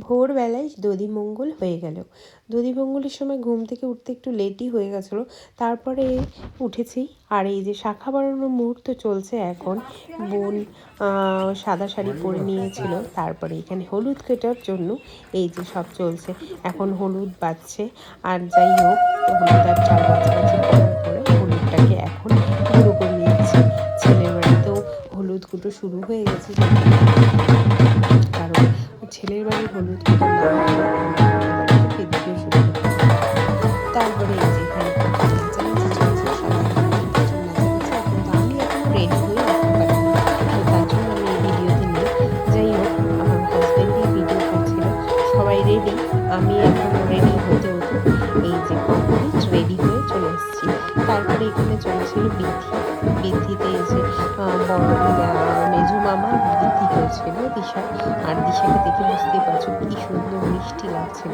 ভোরবেলায় দধিমঙ্গল হয়ে গেল। দধিমঙ্গলের সময় ঘুম থেকে উঠতে একটু লেটই হয়ে গেছিলো, তারপরে উঠেছি। আর এই যে শাখা বাড়ানোর মুহূর্ত চলছে এখন। বোন সাদা শাড়ি পরে নিয়েছিল, তারপরে এখানে হলুদ কেটার জন্য এই যে সব চলছে। এখন হলুদ বাজছে, আর যাই হোক হলুদ আর চাল বাছাবাছি করার পরে হলুদটাকে এখন গুঁড়ো করে নিচ্ছি। ছেলের বাড়িতেও হলুদ গুঁড়ো শুরু হয়ে গেছে, কারণ ছেলের বাড়ির হলুদ গুঁড়ো না হলে আমাদের বাড়িতে পেদিকেও শুরু হতে পারে। তারপরে এই যে এখানে নাচানাচি চলছে, সবাই প্রচুর নাচানাচি। কিন্তু আমি এখনো রেডি হয়ে উঠতে পারিনি, তো তার জন্য আমি এই ভিডিওতে নেই। যাই হোক, আমার হাজব্যান্ডই ভিডিও করছিল। সবাই রেডি, আমি এখনো রেডি হতে হতে এই যে কমপ্লিট রেডি হয়ে চলে এসেছি। তারপরে এখানে চলেছিল বৃদ্ধিতে এই যে বড় মেজো মামা বৃদ্ধি করছিল দিশা, আর দিশাকে দেখে বুঝতেই পারছো কি সুন্দর মিষ্টি লাগছিল।